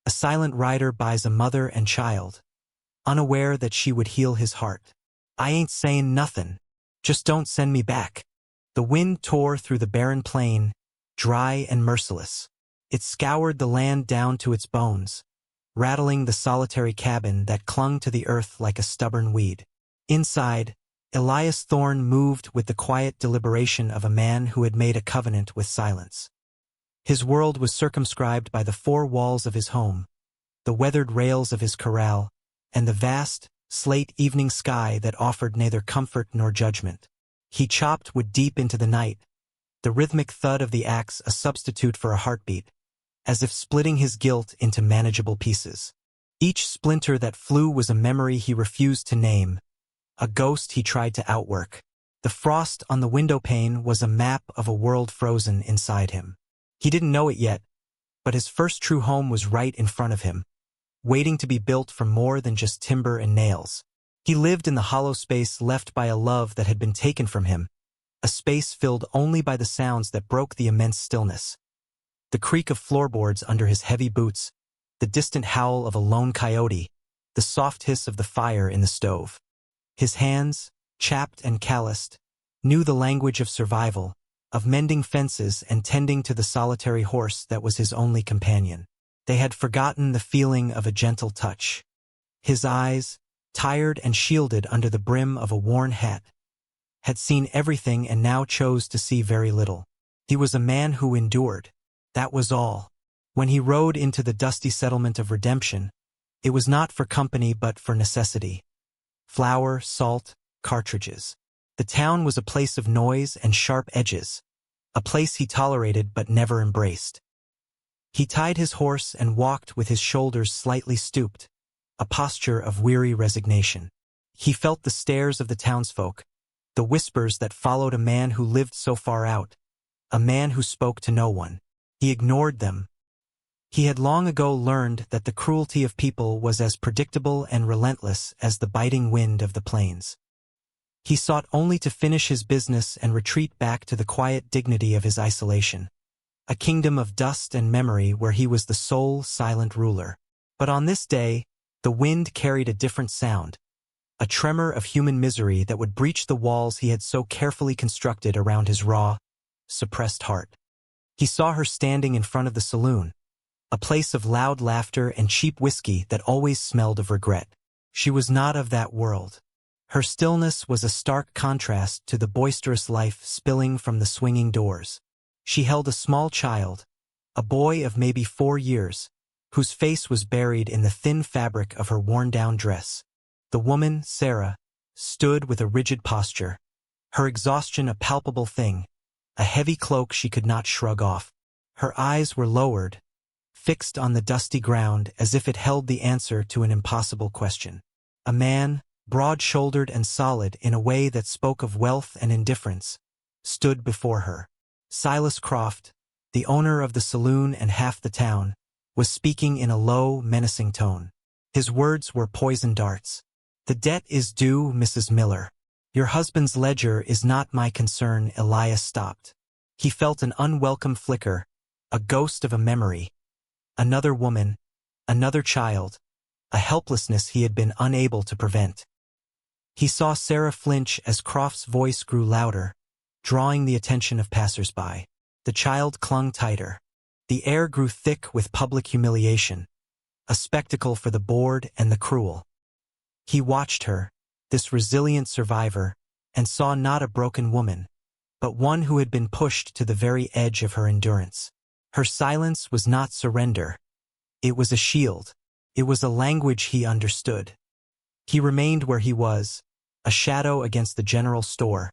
A silent rider buys a mother and child, unaware that she would heal his heart. I ain't saying nothin'. Just don't send me back. The wind tore through the barren plain, dry and merciless. It scoured the land down to its bones, rattling the solitary cabin that clung to the earth like a stubborn weed. Inside, Elias Thorne moved with the quiet deliberation of a man who had made a covenant with silence. His world was circumscribed by the four walls of his home, the weathered rails of his corral, and the vast, slate evening sky that offered neither comfort nor judgment. He chopped wood deep into the night, the rhythmic thud of the axe a substitute for a heartbeat, as if splitting his guilt into manageable pieces. Each splinter that flew was a memory he refused to name, a ghost he tried to outwork. The frost on the windowpane was a map of a world frozen inside him. He didn't know it yet, but his first true home was right in front of him, waiting to be built from more than just timber and nails. He lived in the hollow space left by a love that had been taken from him, a space filled only by the sounds that broke the immense stillness. The creak of floorboards under his heavy boots, the distant howl of a lone coyote, the soft hiss of the fire in the stove. His hands, chapped and calloused, knew the language of survival, of mending fences and tending to the solitary horse that was his only companion. They had forgotten the feeling of a gentle touch. His eyes, tired and shielded under the brim of a worn hat, had seen everything and now chose to see very little. He was a man who endured. That was all. When he rode into the dusty settlement of Redemption, it was not for company but for necessity. Flour, salt, cartridges. The town was a place of noise and sharp edges, a place he tolerated but never embraced. He tied his horse and walked with his shoulders slightly stooped, a posture of weary resignation. He felt the stares of the townsfolk, the whispers that followed a man who lived so far out, a man who spoke to no one. He ignored them. He had long ago learned that the cruelty of people was as predictable and relentless as the biting wind of the plains. He sought only to finish his business and retreat back to the quiet dignity of his isolation, a kingdom of dust and memory where he was the sole, silent ruler. But on this day, the wind carried a different sound, a tremor of human misery that would breach the walls he had so carefully constructed around his raw, suppressed heart. He saw her standing in front of the saloon, a place of loud laughter and cheap whiskey that always smelled of regret. She was not of that world. Her stillness was a stark contrast to the boisterous life spilling from the swinging doors. She held a small child, a boy of maybe 4 years, whose face was buried in the thin fabric of her worn-down dress. The woman, Sarah, stood with a rigid posture, her exhaustion a palpable thing, a heavy cloak she could not shrug off. Her eyes were lowered, fixed on the dusty ground as if it held the answer to an impossible question. A man, broad-shouldered and solid in a way that spoke of wealth and indifference, stood before her. Silas Croft, the owner of the saloon and half the town, was speaking in a low, menacing tone. His words were poison darts. "The debt is due, Mrs. Miller. Your husband's ledger is not my concern." Elias stopped. He felt an unwelcome flicker, a ghost of a memory. Another woman, another child, a helplessness he had been unable to prevent. He saw Sarah flinch as Croft's voice grew louder, drawing the attention of passers-by. The child clung tighter. The air grew thick with public humiliation, a spectacle for the bored and the cruel. He watched her, this resilient survivor, and saw not a broken woman, but one who had been pushed to the very edge of her endurance. Her silence was not surrender. It was a shield. It was a language he understood. He remained where he was, a shadow against the general store.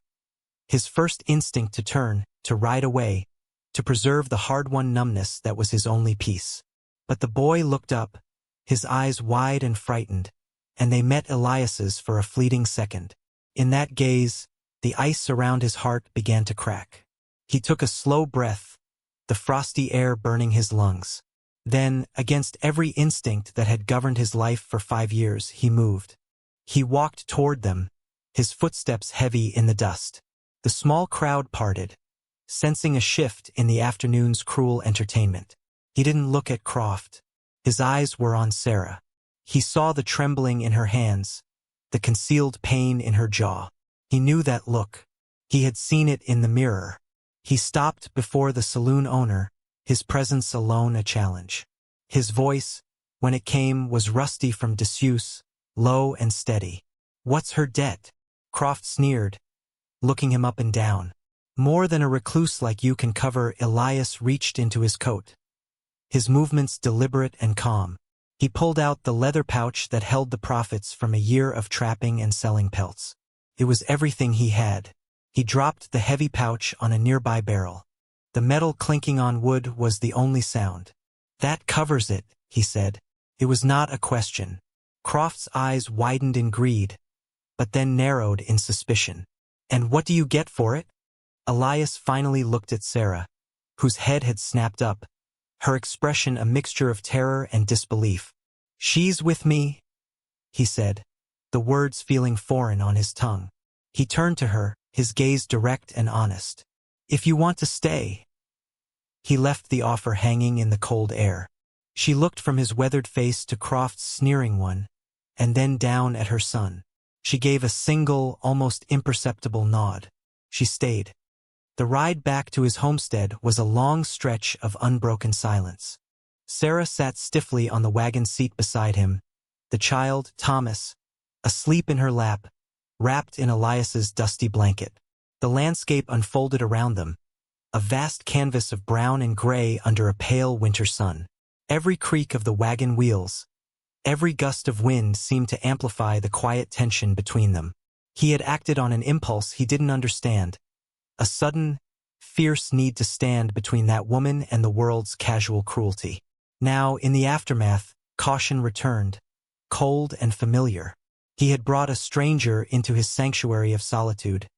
His first instinct to turn, to ride away, to preserve the hard-won numbness that was his only peace. But the boy looked up, his eyes wide and frightened, and they met Elias's for a fleeting second. In that gaze, the ice around his heart began to crack. He took a slow breath, the frosty air burning his lungs. Then, against every instinct that had governed his life for 5 years, he moved. He walked toward them, his footsteps heavy in the dust. The small crowd parted, sensing a shift in the afternoon's cruel entertainment. He didn't look at Croft. His eyes were on Sarah. He saw the trembling in her hands, the concealed pain in her jaw. He knew that look. He had seen it in the mirror. He stopped before the saloon owner, his presence alone a challenge. His voice, when it came, was rusty from disuse, low and steady. "What's her debt?" Croft sneered, looking him up and down. "More than a recluse like you can cover." Elias reached into his coat, his movements deliberate and calm. He pulled out the leather pouch that held the profits from a year of trapping and selling pelts. It was everything he had. He dropped the heavy pouch on a nearby barrel. The metal clinking on wood was the only sound. "That covers it," he said. It was not a question. Croft's eyes widened in greed, but then narrowed in suspicion. "And what do you get for it?" Elias finally looked at Sarah, whose head had snapped up, her expression a mixture of terror and disbelief. "She's with me," he said, the words feeling foreign on his tongue. He turned to her, his gaze direct and honest. "If you want to stay." He left the offer hanging in the cold air. She looked from his weathered face to Croft's sneering one, and then down at her son. She gave a single, almost imperceptible nod. She stayed. The ride back to his homestead was a long stretch of unbroken silence. Sarah sat stiffly on the wagon seat beside him, the child, Thomas, asleep in her lap, wrapped in Elias's dusty blanket. The landscape unfolded around them, a vast canvas of brown and gray under a pale winter sun. Every creak of the wagon wheels, every gust of wind seemed to amplify the quiet tension between them. He had acted on an impulse he didn't understand, a sudden, fierce need to stand between that woman and the world's casual cruelty. Now, in the aftermath, caution returned, cold and familiar. He had brought a stranger into his sanctuary of solitude,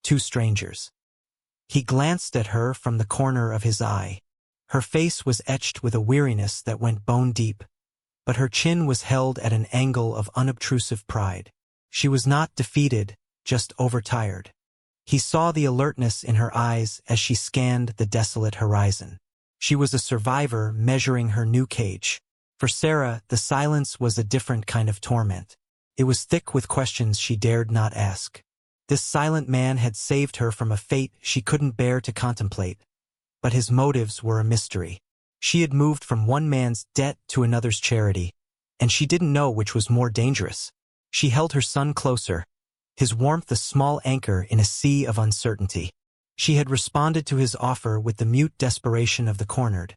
two strangers. He glanced at her from the corner of his eye. Her face was etched with a weariness that went bone deep, but her chin was held at an angle of unobtrusive pride. She was not defeated, just overtired. He saw the alertness in her eyes as she scanned the desolate horizon. She was a survivor measuring her new cage. For Sarah, the silence was a different kind of torment. It was thick with questions she dared not ask. This silent man had saved her from a fate she couldn't bear to contemplate, but his motives were a mystery. She had moved from one man's debt to another's charity, and she didn't know which was more dangerous. She held her son closer, his warmth a small anchor in a sea of uncertainty. She had responded to his offer with the mute desperation of the cornered,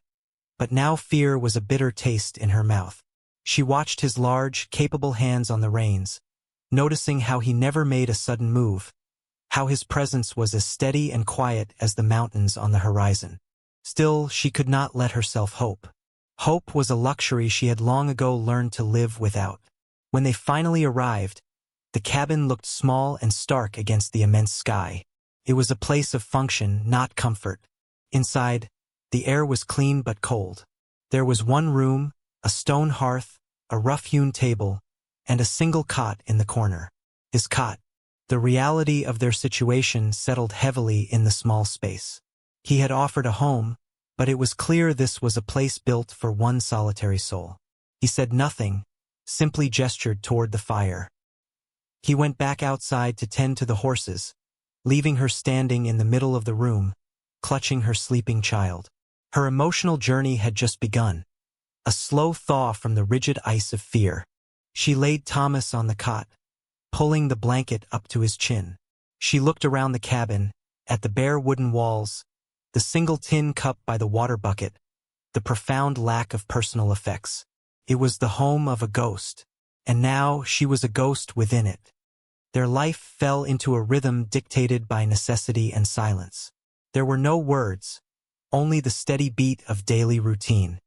but now fear was a bitter taste in her mouth. She watched his large, capable hands on the reins, noticing how he never made a sudden move, how his presence was as steady and quiet as the mountains on the horizon. Still, she could not let herself hope. Hope was a luxury she had long ago learned to live without. When they finally arrived, the cabin looked small and stark against the immense sky. It was a place of function, not comfort. Inside, the air was clean but cold. There was one room, a stone hearth, a rough-hewn table, and a single cot in the corner. His cot. The reality of their situation settled heavily in the small space. He had offered a home, but it was clear this was a place built for one solitary soul. He said nothing, simply gestured toward the fire. He went back outside to tend to the horses, leaving her standing in the middle of the room, clutching her sleeping child. Her emotional journey had just begun, a slow thaw from the rigid ice of fear. She laid Thomas on the cot, pulling the blanket up to his chin. She looked around the cabin, at the bare wooden walls, the single tin cup by the water bucket, the profound lack of personal effects. It was the home of a ghost, and now she was a ghost within it. Their life fell into a rhythm dictated by necessity and silence. There were no words, only the steady beat of daily routine.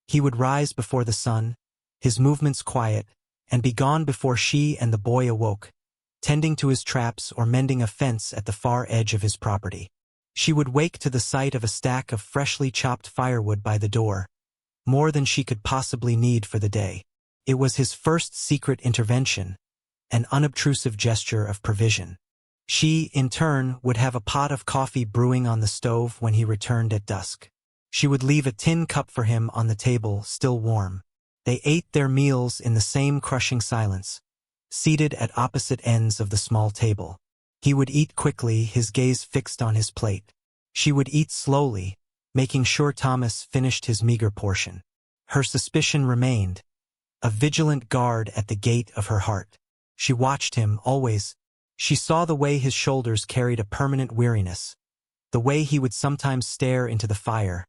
He would rise before the sun, his movements quiet, and be gone before she and the boy awoke, tending to his traps or mending a fence at the far edge of his property. She would wake to the sight of a stack of freshly chopped firewood by the door, more than she could possibly need for the day. It was his first secret intervention, an unobtrusive gesture of provision. She, in turn, would have a pot of coffee brewing on the stove when he returned at dusk. She would leave a tin cup for him on the table, still warm. They ate their meals in the same crushing silence, seated at opposite ends of the small table. He would eat quickly, his gaze fixed on his plate. She would eat slowly, making sure Thomas finished his meager portion. Her suspicion remained, a vigilant guard at the gate of her heart. She watched him, always. She saw the way his shoulders carried a permanent weariness, the way he would sometimes stare into the fire,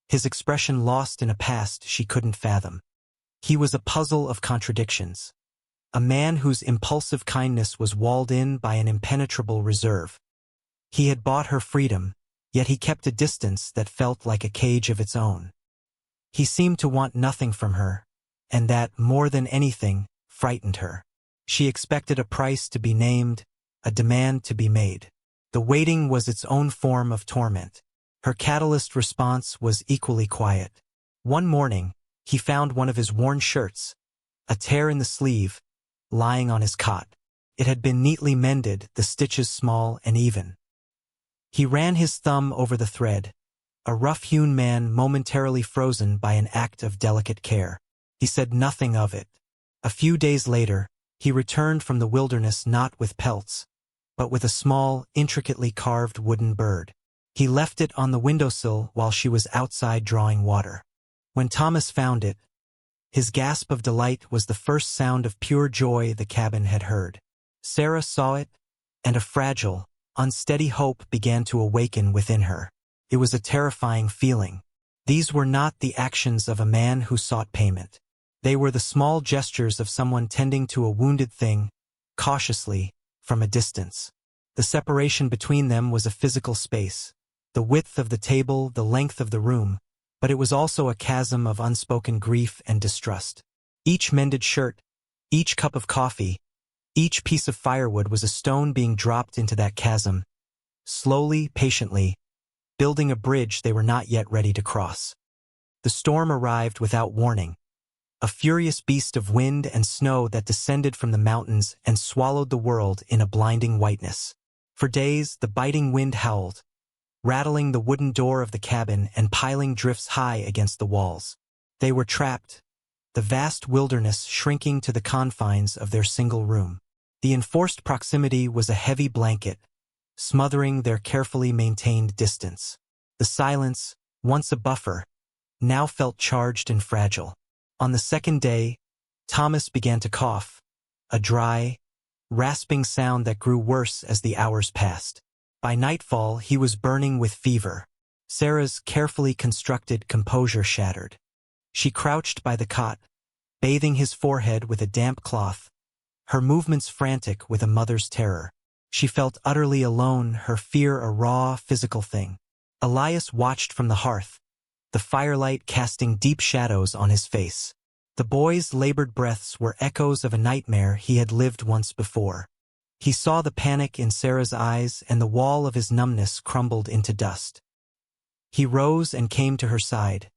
his expression lost in a past she couldn't fathom. He was a puzzle of contradictions, a man whose impulsive kindness was walled in by an impenetrable reserve. He had bought her freedom, yet he kept a distance that felt like a cage of its own. He seemed to want nothing from her, and that, more than anything, frightened her. She expected a price to be named, a demand to be made. The waiting was its own form of torment. Her catalyst response was equally quiet. One morning, he found one of his worn shirts, a tear in the sleeve, lying on his cot. It had been neatly mended, the stitches small and even. He ran his thumb over the thread, a rough-hewn man momentarily frozen by an act of delicate care. He said nothing of it. A few days later, he returned from the wilderness not with pelts, but with a small, intricately carved wooden bird. He left it on the windowsill while she was outside drawing water. When Thomas found it, his gasp of delight was the first sound of pure joy the cabin had heard. Sarah saw it, and a fragile, unsteady hope began to awaken within her. It was a terrifying feeling. These were not the actions of a man who sought payment. They were the small gestures of someone tending to a wounded thing, cautiously, from a distance. The separation between them was a physical space, the width of the table, the length of the room, but it was also a chasm of unspoken grief and distrust. Each mended shirt, each cup of coffee, each piece of firewood was a stone being dropped into that chasm, slowly, patiently, building a bridge they were not yet ready to cross. The storm arrived without warning, a furious beast of wind and snow that descended from the mountains and swallowed the world in a blinding whiteness. For days, the biting wind howled, rattling the wooden door of the cabin and piling drifts high against the walls. They were trapped, the vast wilderness shrinking to the confines of their single room. The enforced proximity was a heavy blanket, smothering their carefully maintained distance. The silence, once a buffer, now felt charged and fragile. On the second day, Thomas began to cough, a dry, rasping sound that grew worse as the hours passed. By nightfall, he was burning with fever. Sarah's carefully constructed composure shattered. She crouched by the cot, bathing his forehead with a damp cloth, her movements frantic with a mother's terror. She felt utterly alone, her fear a raw, physical thing. Elias watched from the hearth, the firelight casting deep shadows on his face. The boy's labored breaths were echoes of a nightmare he had lived once before. He saw the panic in Sarah's eyes, and the wall of his numbness crumbled into dust. He rose and came to her side,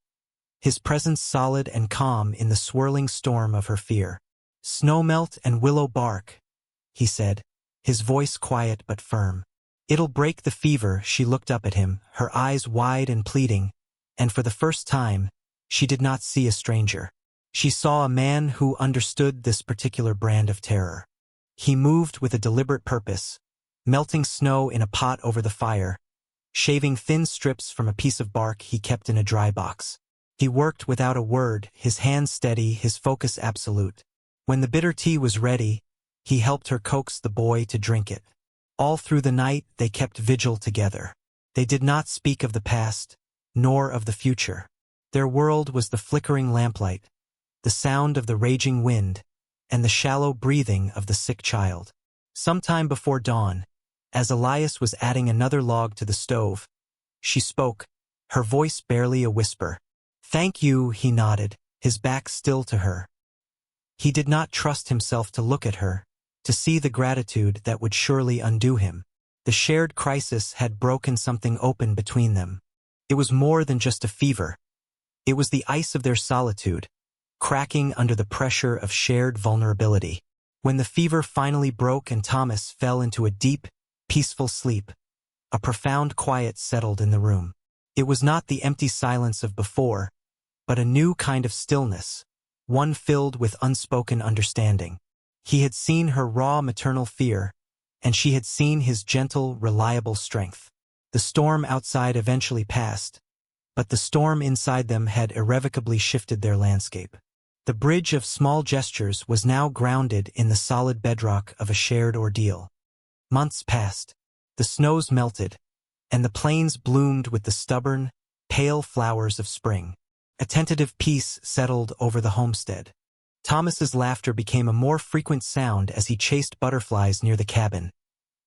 his presence solid and calm in the swirling storm of her fear. "Snowmelt and willow bark," he said, his voice quiet but firm. "It'll break the fever." She looked up at him, her eyes wide and pleading, and for the first time, she did not see a stranger. She saw a man who understood this particular brand of terror. He moved with a deliberate purpose, melting snow in a pot over the fire, shaving thin strips from a piece of bark he kept in a dry box. He worked without a word, his hands steady, his focus absolute. When the bitter tea was ready, he helped her coax the boy to drink it. All through the night, they kept vigil together. They did not speak of the past, nor of the future. Their world was the flickering lamplight, the sound of the raging wind, and the shallow breathing of the sick child. Sometime before dawn, as Elias was adding another log to the stove, she spoke, her voice barely a whisper. "Thank you," he nodded, his back still to her. He did not trust himself to look at her, to see the gratitude that would surely undo him. The shared crisis had broken something open between them. It was more than just a fever. It was the ice of their solitude, cracking under the pressure of shared vulnerability. When the fever finally broke and Thomas fell into a deep, peaceful sleep, a profound quiet settled in the room. It was not the empty silence of before, but a new kind of stillness, one filled with unspoken understanding. He had seen her raw maternal fear, and she had seen his gentle, reliable strength. The storm outside eventually passed, but the storm inside them had irrevocably shifted their landscape. The bridge of small gestures was now grounded in the solid bedrock of a shared ordeal. Months passed, the snows melted, and the plains bloomed with the stubborn, pale flowers of spring. A tentative peace settled over the homestead. Thomas's laughter became a more frequent sound as he chased butterflies near the cabin.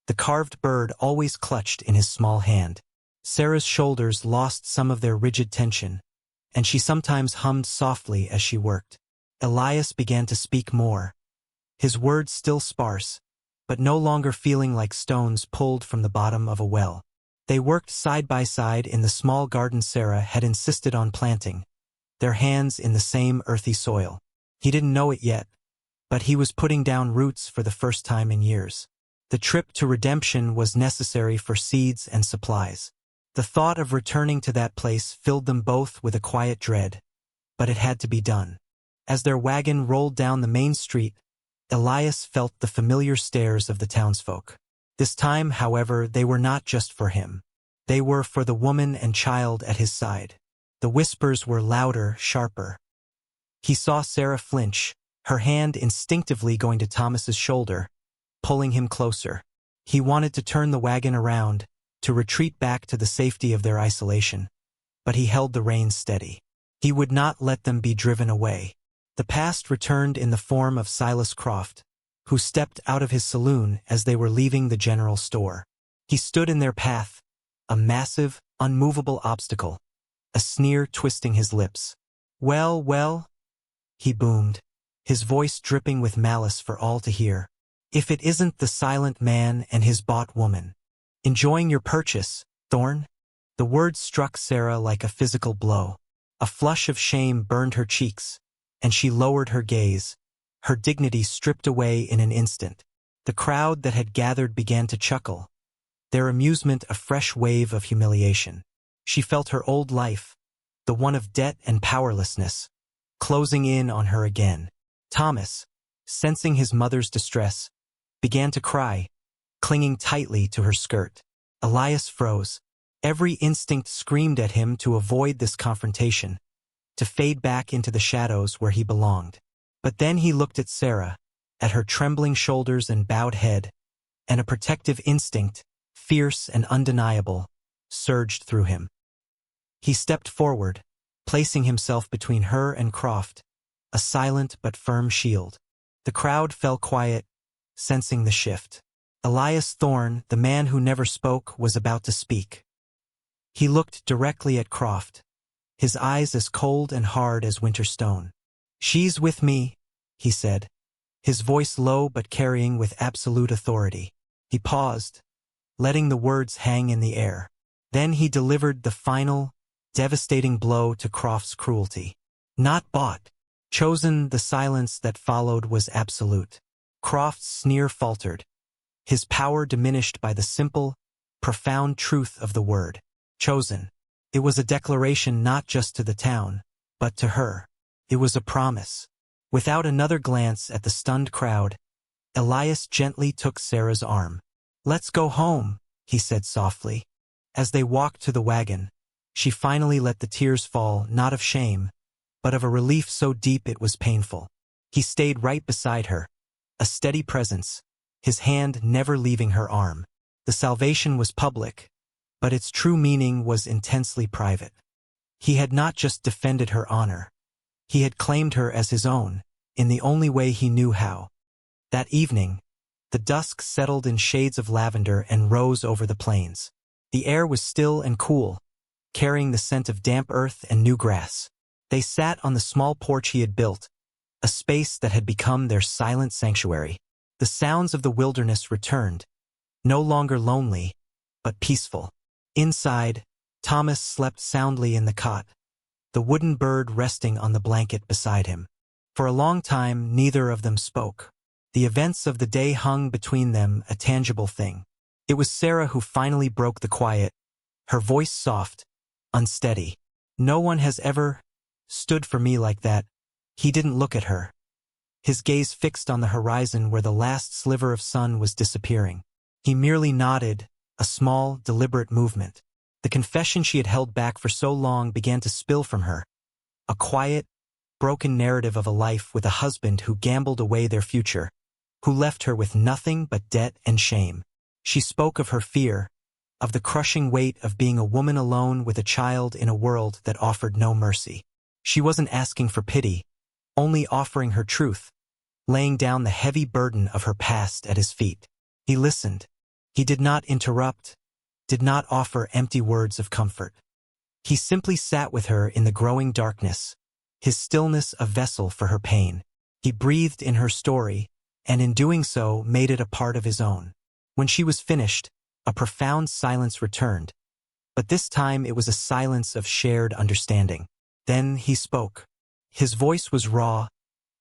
The carved bird always clutched in his small hand. Sarah's shoulders lost some of their rigid tension, and she sometimes hummed softly as she worked. Elias began to speak more, his words still sparse, but no longer feeling like stones pulled from the bottom of a well. They worked side by side in the small garden Sarah had insisted on planting, their hands in the same earthy soil. He didn't know it yet, but he was putting down roots for the first time in years. The trip to redemption was necessary for seeds and supplies. The thought of returning to that place filled them both with a quiet dread, but it had to be done. As their wagon rolled down the main street, Elias felt the familiar stares of the townsfolk. This time, however, they were not just for him. They were for the woman and child at his side. The whispers were louder, sharper. He saw Sarah flinch, her hand instinctively going to Thomas's shoulder, pulling him closer. He wanted to turn the wagon around, to retreat back to the safety of their isolation, but he held the reins steady. He would not let them be driven away. The past returned in the form of Silas Croft, who stepped out of his saloon as they were leaving the general store. He stood in their path, a massive, unmovable obstacle, a sneer twisting his lips. "Well, well," he boomed, his voice dripping with malice for all to hear. "If it isn't the silent man and his bought woman. Enjoying your purchase, Thorne?" The words struck Sarah like a physical blow. A flush of shame burned her cheeks, and she lowered her gaze, her dignity stripped away in an instant. The crowd that had gathered began to chuckle, their amusement a fresh wave of humiliation. She felt her old life, the one of debt and powerlessness, closing in on her again. Thomas, sensing his mother's distress, began to cry, clinging tightly to her skirt. Elias froze. Every instinct screamed at him to avoid this confrontation, to fade back into the shadows where he belonged. But then he looked at Sarah, at her trembling shoulders and bowed head, and a protective instinct, fierce and undeniable, surged through him. He stepped forward, placing himself between her and Croft, a silent but firm shield. The crowd fell quiet, sensing the shift. Elias Thorne, the man who never spoke, was about to speak. He looked directly at Croft, his eyes as cold and hard as winter stone. "She's with me," he said, his voice low but carrying with absolute authority. He paused, letting the words hang in the air. Then he delivered the final, devastating blow to Croft's cruelty. Not bought. Chosen. The silence that followed was absolute. Croft's sneer faltered, his power diminished by the simple, profound truth of the word. Chosen. It was a declaration not just to the town, but to her. It was a promise. Without another glance at the stunned crowd, Elias gently took Sarah's arm. "Let's go home," he said softly. As they walked to the wagon, she finally let the tears fall, not of shame, but of a relief so deep it was painful. He stayed right beside her, a steady presence, his hand never leaving her arm. The salvation was public, but its true meaning was intensely private. He had not just defended her honor. He had claimed her as his own, in the only way he knew how. That evening, the dusk settled in shades of lavender and rose over the plains. The air was still and cool, carrying the scent of damp earth and new grass. They sat on the small porch he had built, a space that had become their silent sanctuary. The sounds of the wilderness returned, no longer lonely, but peaceful. Inside, Thomas slept soundly in the cot, the wooden bird resting on the blanket beside him. For a long time, neither of them spoke. The events of the day hung between them, a tangible thing. It was Sarah who finally broke the quiet, her voice soft, unsteady. No one has ever stood for me like that. He didn't look at her, his gaze fixed on the horizon where the last sliver of sun was disappearing. He merely nodded, a small, deliberate movement. The confession she had held back for so long began to spill from her. A quiet, broken narrative of a life with a husband who gambled away their future, who left her with nothing but debt and shame. She spoke of her fear, of the crushing weight of being a woman alone with a child in a world that offered no mercy. She wasn't asking for pity, only offering her truth, laying down the heavy burden of her past at his feet. He listened. He did not interrupt, did not offer empty words of comfort. He simply sat with her in the growing darkness, his stillness a vessel for her pain. He breathed in her story, and in doing so made it a part of his own. When she was finished, a profound silence returned, but this time it was a silence of shared understanding. Then he spoke. His voice was raw,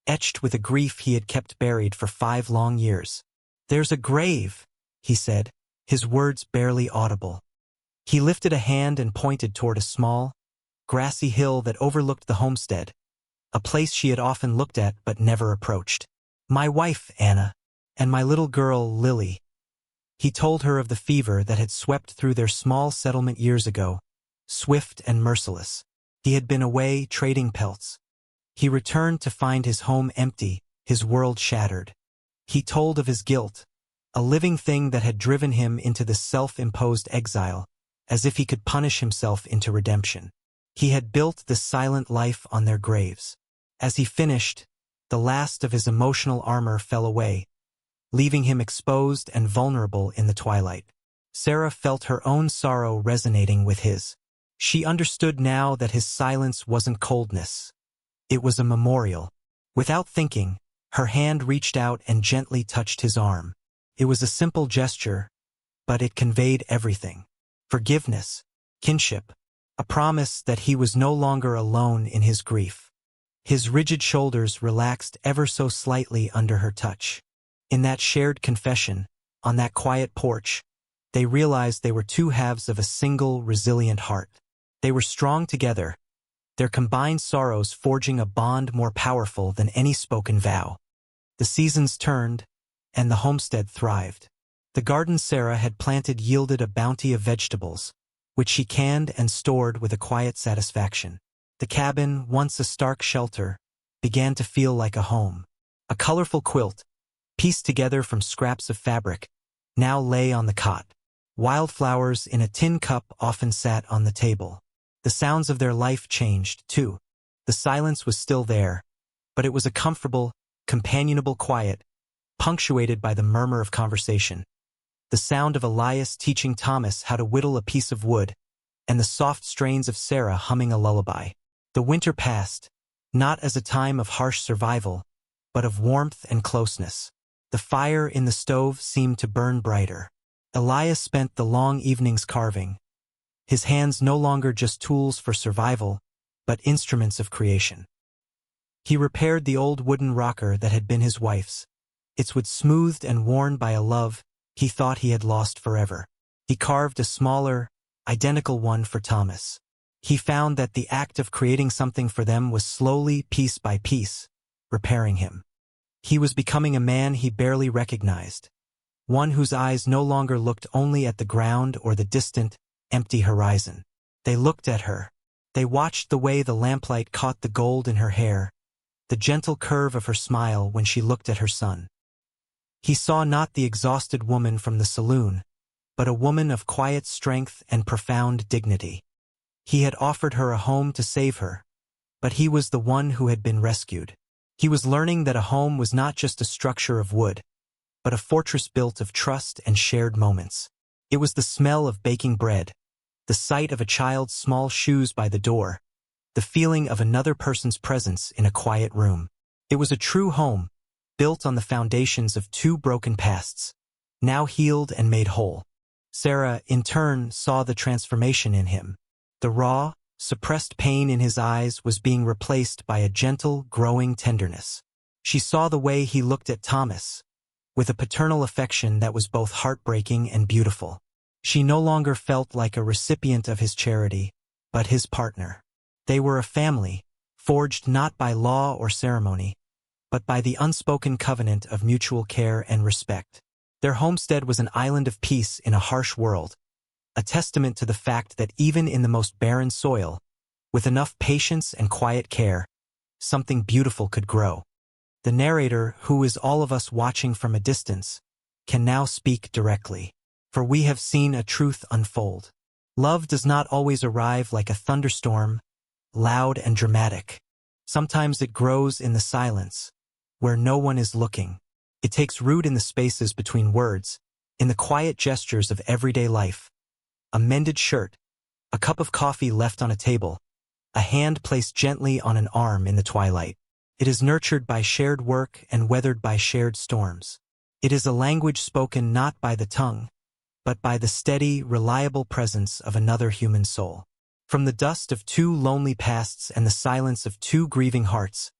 etched with a grief he had kept buried for 5 long years. "There's a grave," he said, his words barely audible. He lifted a hand and pointed toward a small, grassy hill that overlooked the homestead, a place she had often looked at but never approached. "My wife, Anna, and my little girl, Lily." He told her of the fever that had swept through their small settlement years ago, swift and merciless. He had been away trading pelts. He returned to find his home empty, his world shattered. He told of his guilt, a living thing that had driven him into this self-imposed exile, as if he could punish himself into redemption. He had built this silent life on their graves. As he finished, the last of his emotional armor fell away, leaving him exposed and vulnerable in the twilight. Sarah felt her own sorrow resonating with his. She understood now that his silence wasn't coldness. It was a memorial. Without thinking, her hand reached out and gently touched his arm. It was a simple gesture, but it conveyed everything. Forgiveness, kinship, a promise that he was no longer alone in his grief. His rigid shoulders relaxed ever so slightly under her touch. In that shared confession, on that quiet porch, they realized they were 2 halves of a single, resilient heart. They were strong together, their combined sorrows forging a bond more powerful than any spoken vow. The seasons turned, and the homestead thrived. The garden Sarah had planted yielded a bounty of vegetables, which she canned and stored with a quiet satisfaction. The cabin, once a stark shelter, began to feel like a home. A colorful quilt, pieced together from scraps of fabric, now lay on the cot. Wildflowers in a tin cup often sat on the table. The sounds of their life changed, too. The silence was still there, but it was a comfortable, companionable quiet, punctuated by the murmur of conversation. The sound of Elias teaching Thomas how to whittle a piece of wood, and the soft strains of Sarah humming a lullaby. The winter passed, not as a time of harsh survival, but of warmth and closeness. The fire in the stove seemed to burn brighter. Elias spent the long evenings carving, his hands no longer just tools for survival, but instruments of creation. He repaired the old wooden rocker that had been his wife's, its wood smoothed and worn by a love he thought he had lost forever. He carved a smaller, identical one for Thomas. He found that the act of creating something for them was slowly, piece by piece, repairing him. He was becoming a man he barely recognized, one whose eyes no longer looked only at the ground or the distant, empty horizon. They looked at her. They watched the way the lamplight caught the gold in her hair, the gentle curve of her smile when she looked at her son. He saw not the exhausted woman from the saloon, but a woman of quiet strength and profound dignity. He had offered her a home to save her, but he was the one who had been rescued. He was learning that a home was not just a structure of wood, but a fortress built of trust and shared moments. It was the smell of baking bread, the sight of a child's small shoes by the door, the feeling of another person's presence in a quiet room. It was a true home, built on the foundations of 2 broken pasts, now healed and made whole. Sarah, in turn, saw the transformation in him. The raw, suppressed pain in his eyes was being replaced by a gentle, growing tenderness. She saw the way he looked at Thomas, with a paternal affection that was both heartbreaking and beautiful. She no longer felt like a recipient of his charity, but his partner. They were a family, forged not by law or ceremony, but by the unspoken covenant of mutual care and respect. Their homestead was an island of peace in a harsh world, a testament to the fact that even in the most barren soil, with enough patience and quiet care, something beautiful could grow. The narrator, who is all of us watching from a distance, can now speak directly, for we have seen a truth unfold. Love does not always arrive like a thunderstorm, loud and dramatic. Sometimes it grows in the silence, where no one is looking. It takes root in the spaces between words, in the quiet gestures of everyday life. A mended shirt, a cup of coffee left on a table, a hand placed gently on an arm in the twilight. It is nurtured by shared work and weathered by shared storms. It is a language spoken not by the tongue, but by the steady, reliable presence of another human soul. From the dust of two lonely pasts and the silence of two grieving hearts,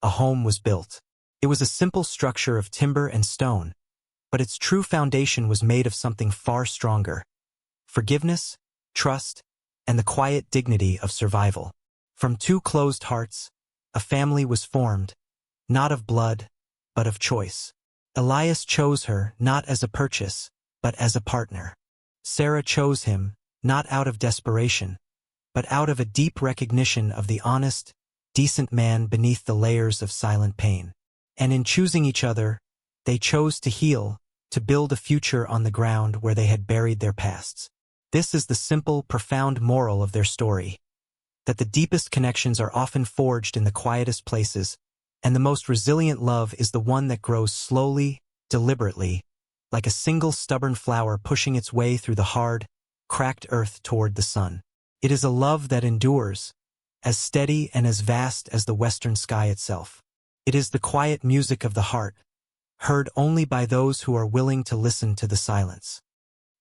a home was built. It was a simple structure of timber and stone, but its true foundation was made of something far stronger: forgiveness, trust, and the quiet dignity of survival. From two closed hearts, a family was formed, not of blood, but of choice. Elias chose her not as a purchase, but as a partner. Sarah chose him, not out of desperation, but out of a deep recognition of the honest, decent man beneath the layers of silent pain. And in choosing each other, they chose to heal, to build a future on the ground where they had buried their pasts. This is the simple, profound moral of their story: that the deepest connections are often forged in the quietest places, and the most resilient love is the one that grows slowly, deliberately, like a single stubborn flower pushing its way through the hard, cracked earth toward the sun. It is a love that endures, as steady and as vast as the western sky itself. It is the quiet music of the heart, heard only by those who are willing to listen to the silence.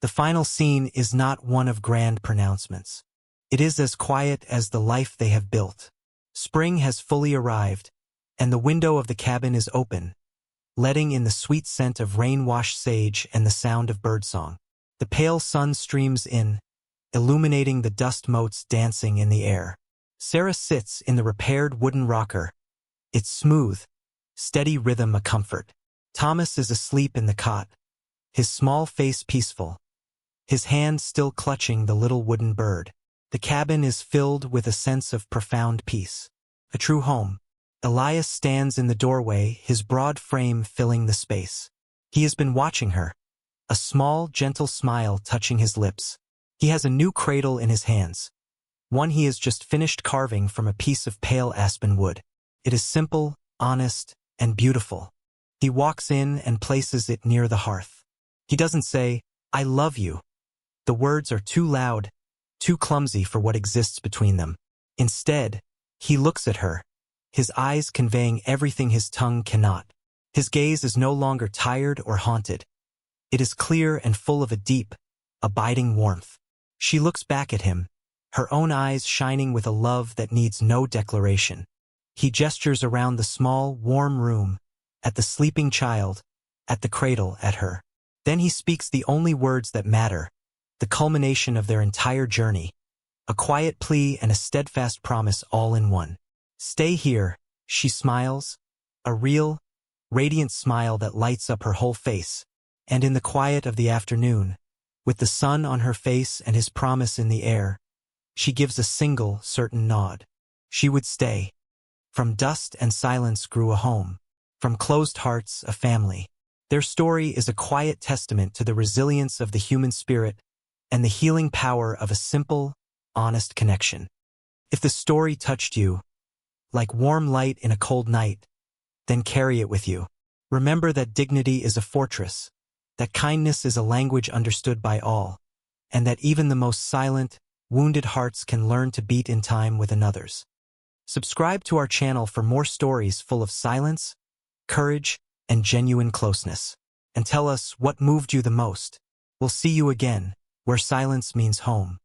The final scene is not one of grand pronouncements. It is as quiet as the life they have built. Spring has fully arrived, and the window of the cabin is open, letting in the sweet scent of rain-washed sage and the sound of birdsong. The pale sun streams in, illuminating the dust motes dancing in the air. Sarah sits in the repaired wooden rocker, its smooth, steady rhythm a comfort. Thomas is asleep in the cot, his small face peaceful, his hand still clutching the little wooden bird. The cabin is filled with a sense of profound peace, a true home. Elias stands in the doorway, his broad frame filling the space. He has been watching her, a small, gentle smile touching his lips. He has a new cradle in his hands, one he has just finished carving from a piece of pale aspen wood. It is simple, honest, and beautiful. He walks in and places it near the hearth. He doesn't say, "I love you." The words are too loud, too clumsy for what exists between them. Instead, he looks at her, his eyes conveying everything his tongue cannot. His gaze is no longer tired or haunted. It is clear and full of a deep, abiding warmth. She looks back at him, her own eyes shining with a love that needs no declaration. He gestures around the small, warm room, at the sleeping child, at the cradle, at her. Then he speaks the only words that matter, the culmination of their entire journey, a quiet plea and a steadfast promise all in one. "Stay here," she smiles, a real, radiant smile that lights up her whole face. And in the quiet of the afternoon, with the sun on her face and his promise in the air, she gives a single, certain nod. She would stay. From dust and silence grew a home. From closed hearts, a family. Their story is a quiet testament to the resilience of the human spirit and the healing power of a simple, honest connection. If the story touched you, like warm light in a cold night, then carry it with you. Remember that dignity is a fortress, that kindness is a language understood by all, and that even the most silent, wounded hearts can learn to beat in time with another's. Subscribe to our channel for more stories full of silence, courage, and genuine closeness. And tell us what moved you the most. We'll see you again, where silence means home.